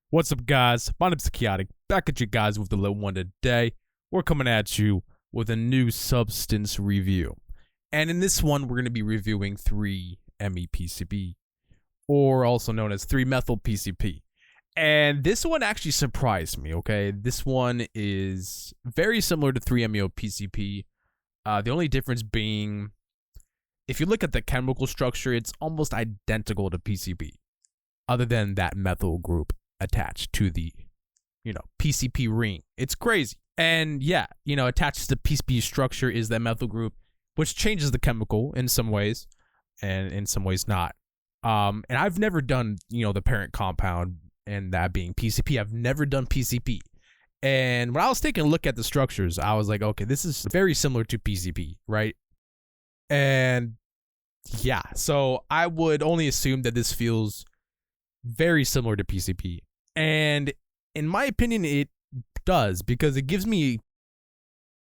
What's up, guys? My name's KhaoticK, back at you guys with the little one today. We're coming at you with a new substance review. And in this one, we're going to be reviewing 3-MePCP, or also known as 3-methyl-PCP. And this one actually surprised me, okay? This one is very similar to 3-MeO-PCP. The only difference being, if you look at the chemical structure, it's almost identical to PCP, other than that methyl group attached to the, PCP ring. It's crazy. And yeah, attached to the PCP structure is that methyl group, which changes the chemical in some ways, and in some ways not. And I've never done, the parent compound, and that being PCP. I've never done PCP. And when I was taking a look at the structures, I was like, okay, this is very similar to PCP, right? And yeah, so I would only assume that this feels very similar to PCP. And in my opinion, it does, because it gives me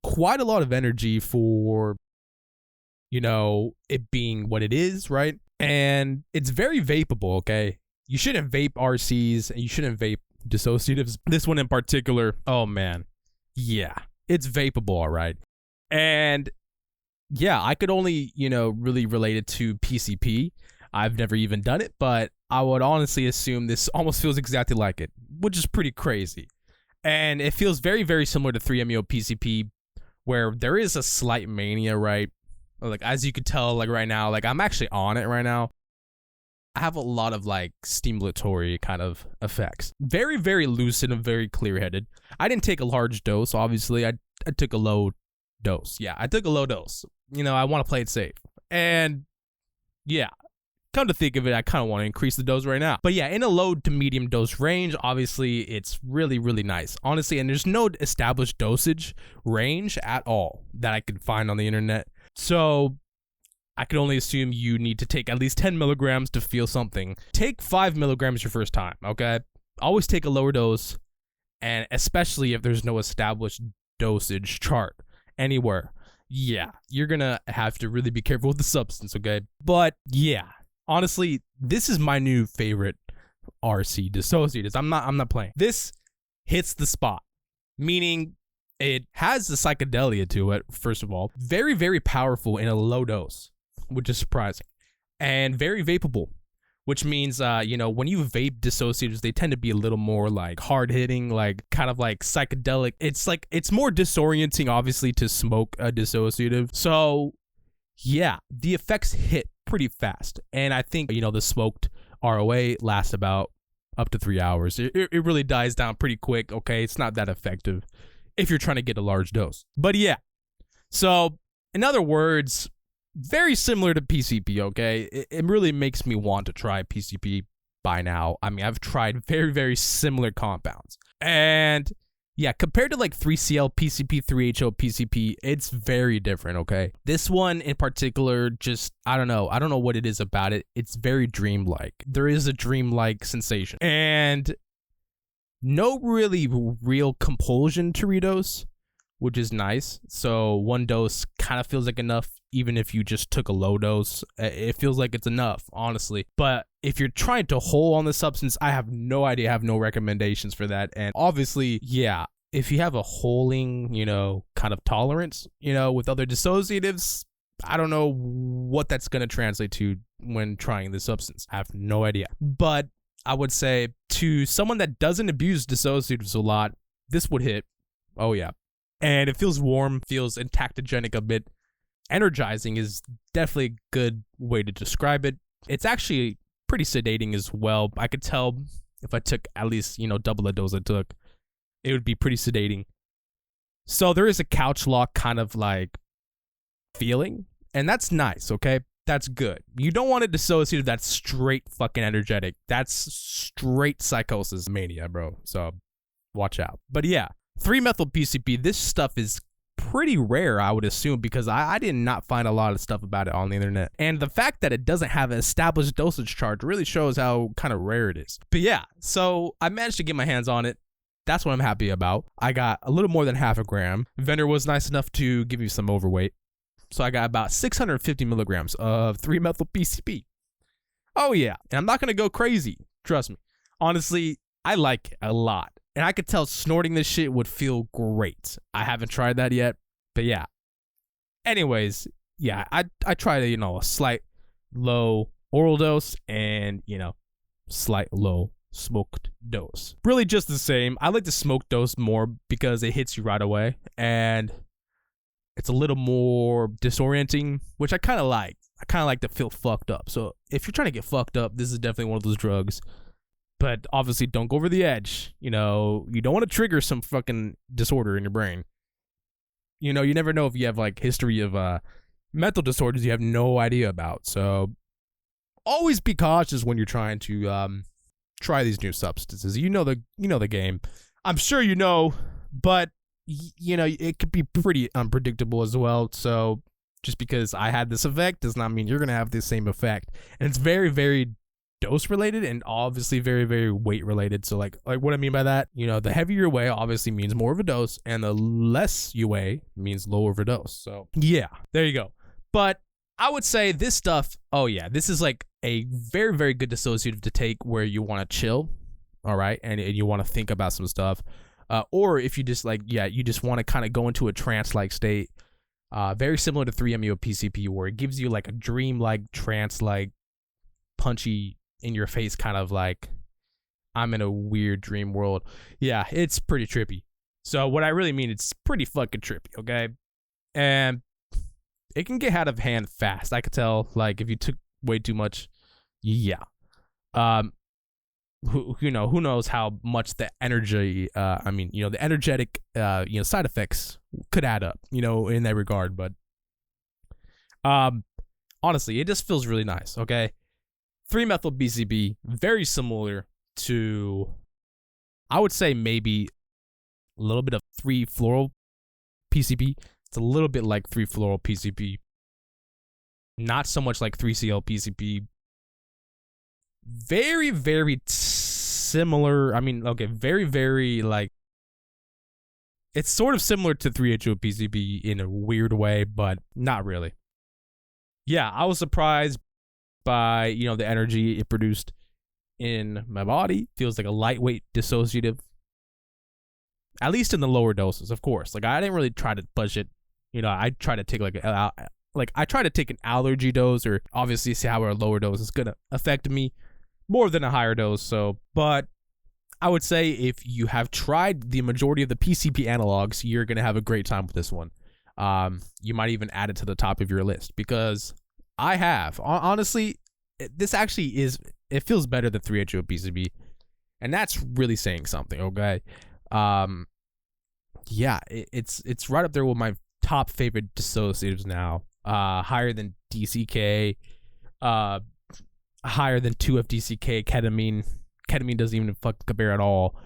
quite a lot of energy for, it being what it is, right? And it's very vapable, okay? You shouldn't vape RCs, and you shouldn't vape dissociatives. This one in particular, oh man, yeah, it's vapable, all right. And yeah, I could only, really relate it to PCP. I've never even done it, but I would honestly assume this almost feels exactly like it, which is pretty crazy. And it feels very, very similar to 3-MeO-PCP, where there is a slight mania, right? Like, as you could tell, like right now, like I'm actually on it right now. I have a lot of like stimulatory kind of effects. Very, very lucid and very clear-headed. I didn't take a large dose, obviously. I took a low dose. Yeah, I took a low dose. I want to play it safe. And yeah, come to think of it, I kind of want to increase the dose right now. But yeah, in a low to medium dose range, obviously it's really, really nice. Honestly, and there's no established dosage range at all that I could find on the internet. So I could only assume you need to take at least 10 milligrams to feel something. Take 5 milligrams your first time, okay? Always take a lower dose, and especially if there's no established dosage chart anywhere. Yeah, you're gonna have to really be careful with the substance, okay? But yeah, honestly, this is my new favorite RC dissociatives. I'm not playing. This hits the spot, meaning it has the psychedelia to it, first of all. Very, very powerful in a low dose, which is surprising, and very vapable, which means, when you vape dissociatives, they tend to be a little more like hard hitting, like kind of like psychedelic. It's more disorienting, obviously, to smoke a dissociative. So yeah, the effects hit pretty fast. And I think, the smoked ROA lasts about up to 3 hours. It really dies down pretty quick. Okay. It's not that effective if you're trying to get a large dose, but yeah. So in other words, very similar to PCP, okay? It really makes me want to try PCP by now. I mean, I've tried very, very similar compounds. And yeah, compared to like 3CL PCP, 3HO PCP, it's very different, okay? This one in particular, just, I don't know what it is about it. It's very dreamlike. There is a dreamlike sensation. And no really real compulsion to redose, which is nice. So one dose kind of feels like enough, even if you just took a low dose. It feels like it's enough, honestly. But if you're trying to hole on the substance, I have no idea. I have no recommendations for that. And obviously, yeah, if you have a holing, kind of tolerance, with other dissociatives, I don't know what that's going to translate to when trying the substance. I have no idea. But I would say to someone that doesn't abuse dissociatives a lot, this would hit. Oh, yeah. And it feels warm, feels entactogenic a bit. Energizing is definitely a good way to describe it. It's actually pretty sedating as well. I could tell if I took at least, double the dose I took, it would be pretty sedating. So there is a couch lock kind of like feeling, and that's nice, okay? That's good. You don't want a dissociative that's straight fucking energetic. That's straight psychosis mania, bro. So watch out. But yeah, 3-methyl-PCP, this stuff is pretty rare, I would assume, because I did not find a lot of stuff about it on the internet. And the fact that it doesn't have an established dosage chart really shows how kind of rare it is. But yeah, so I managed to get my hands on it. That's what I'm happy about. I got a little more than half a gram. Vendor was nice enough to give me some overweight. So I got about 650 milligrams of 3-methyl-PCP. Oh yeah, and I'm not going to go crazy. Trust me. Honestly, I like it a lot. And I could tell snorting this shit would feel great. I haven't tried that yet, but yeah. Anyways, yeah, I tried a slight low oral dose and, slight low smoked dose. Really just the same. I like the smoked dose more because it hits you right away and it's a little more disorienting, which I kind of like. I kind of like to feel fucked up. So if you're trying to get fucked up, this is definitely one of those drugs. But obviously don't go over the edge. You don't want to trigger some fucking disorder in your brain. You never know if you have like history of mental disorders you have no idea about. So always be cautious when you're trying to try these new substances. You know the game. I'm sure but it could be pretty unpredictable as well. So just because I had this effect does not mean you're going to have the same effect. And it's very, very dose related and obviously very, very weight related. So like what I mean by that, the heavier you weigh obviously means more of a dose and the less you weigh means lower of a dose. So yeah, there you go. But I would say this stuff, this is like a very, very good dissociative to take where you want to chill, all right, and you want to think about some stuff. Or if you just you just want to kind of go into a trance-like state, very similar to 3-MeO-PCP, where it gives you like a dream-like, trance-like, punchy, in-your-face kind of like, I'm in a weird dream world. Yeah, it's pretty trippy. So what I really mean, it's pretty fucking trippy, okay? And it can get out of hand fast. I could tell, like, if you took way too much, yeah. Who knows how much the energy, the energetic, side effects could add up, in that regard. But, honestly, it just feels really nice, okay? 3-methyl-BCB, very similar to, I would say maybe a little bit of 3-fluoro-PCP. It's a little bit like 3-fluoro-PCP. Not so much like 3-CL-PCP. Very, very similar. Very, very like, it's sort of similar to 3-HO-PCP in a weird way, but not really. Yeah, I was surprised by, the energy it produced in my body. Feels like a lightweight dissociative. At least in the lower doses, of course. Like, I didn't really try to push it. I try to take I try to take an allergy dose or obviously see how a lower dose is going to affect me more than a higher dose. So, but I would say if you have tried the majority of the PCP analogs, you're going to have a great time with this one. You might even add it to the top of your list because I have. Honestly, this actually it feels better than 3-HO-PCP. And that's really saying something, okay? Yeah, it's right up there with my top favorite dissociatives now. Higher than DCK, higher than 2-FDCK, ketamine. Ketamine doesn't even fucking compare at all.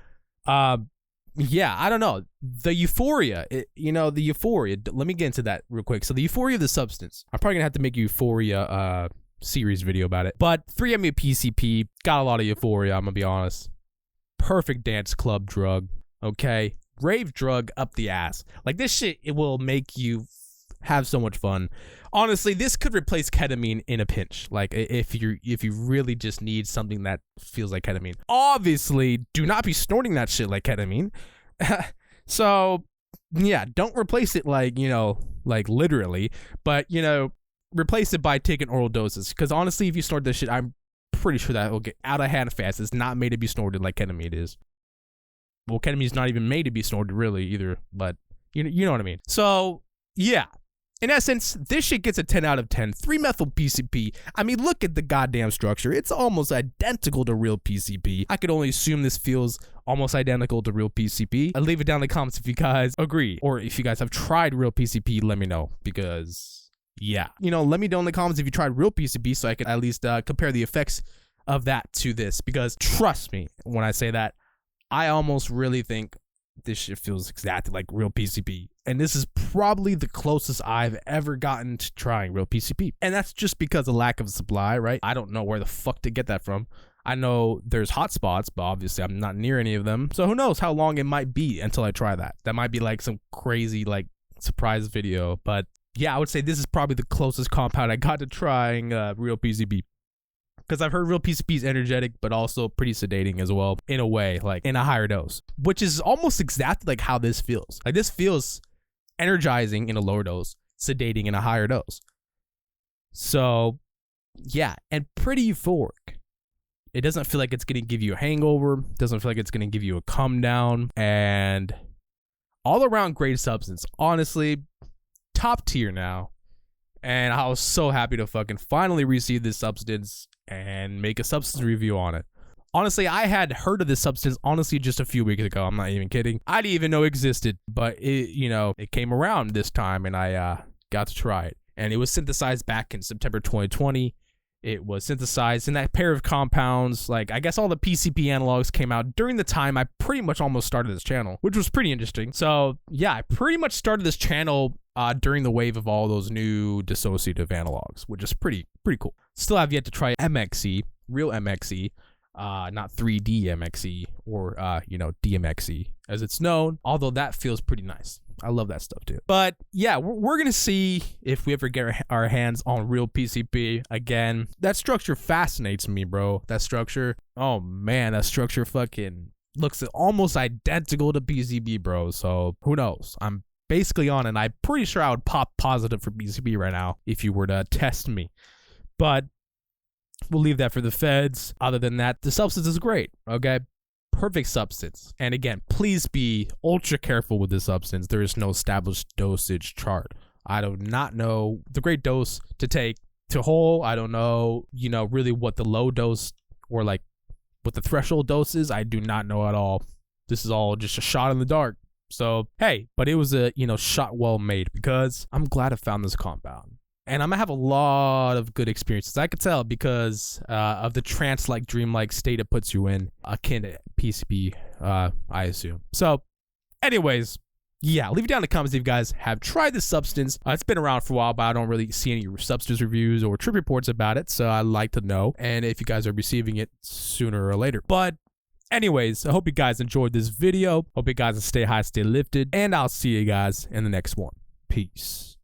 Yeah, I don't know. The Euphoria, the Euphoria. Let me get into that real quick. So the Euphoria of the substance. I'm probably gonna have to make a Euphoria series video about it. But 3-MeO-PCP got a lot of Euphoria. I'm gonna be honest. Perfect dance club drug. Okay, rave drug up the ass. Like this shit, it will make you have so much fun. Honestly, this could replace ketamine in a pinch. Like if you really just need something that feels like ketamine. Obviously, do not be snorting that shit like ketamine. So yeah, don't replace it like literally, but replace it by taking oral doses. Because honestly, if you snort this shit, I'm pretty sure that will get out of hand fast. It's not made to be snorted like ketamine is. Well, ketamine is not even made to be snorted really either, but you know what I mean. So yeah. In essence, this shit gets a 10 out of 10. 3-methyl-PCP. I mean, look at the goddamn structure. It's almost identical to real PCP. I could only assume this feels almost identical to real PCP. I'll leave it down in the comments if you guys agree. Or if you guys have tried real PCP, let me know. Because, yeah. Let me know in the comments if you tried real PCP so I can at least compare the effects of that to this. Because trust me when I say that, I almost really think this shit feels exactly like real PCP. And this is probably the closest I've ever gotten to trying real PCP. And that's just because of lack of supply, right? I don't know where the fuck to get that from. I know there's hotspots, but obviously I'm not near any of them. So who knows how long it might be until I try that. That might be like some crazy like surprise video. But yeah, I would say this is probably the closest compound I got to trying real PCP. Because I've heard real PCP is energetic, but also pretty sedating as well, in a way, like in a higher dose, which is almost exactly like how this feels. Like this feels energizing in a lower dose, sedating in a higher dose. So yeah, and pretty euphoric. It doesn't feel like it's going to give you a hangover. Doesn't feel like it's going to give you a come down, and all around great substance. Honestly, top tier now. And I was so happy to fucking finally receive this substance and make a substance review on it. Honestly, I had heard of this substance honestly just a few weeks ago. I'm not even kidding. I didn't even know it existed, but it came around this time and I got to try it. And it was synthesized back in September 2020. It was synthesized in that pair of compounds. Like, I guess all the PCP analogs came out during the time I pretty much almost started this channel, which was pretty interesting. So yeah, I pretty much started this channel during the wave of all those new dissociative analogs, which is pretty cool. Still have yet to try MXE, real MXE, not 3D MXE or DMXE as it's known, although that feels pretty nice. I love that stuff too. But yeah, we're gonna see if we ever get our hands on real PCP again. That structure fascinates me, bro. That structure, oh man, that structure fucking looks almost identical to PCP, bro. So who knows? I'm basically on it. I'm pretty sure I would pop positive for PCP right now if you were to test me. But we'll leave that for the feds. Other than that, the substance is great, okay? Perfect substance. And again, please be ultra careful with this substance. There is no established dosage chart. I do not know the great dose to take to whole. I don't know, really what the low dose or like what the threshold dose is. I do not know at all. This is all just a shot in the dark. So, hey, but it was a, shot well made because I'm glad I found this compound. And I'm gonna have a lot of good experiences. I could tell because of the trance-like, dreamlike state it puts you in, akin to PCP, I assume. So, anyways, yeah, leave it down in the comments if you guys have tried this substance. It's been around for a while, but I don't really see any substance reviews or trip reports about it, so I'd like to know. And if you guys are receiving it sooner or later. But anyways, I hope you guys enjoyed this video. Hope you guys stay high, stay lifted, and I'll see you guys in the next one. Peace.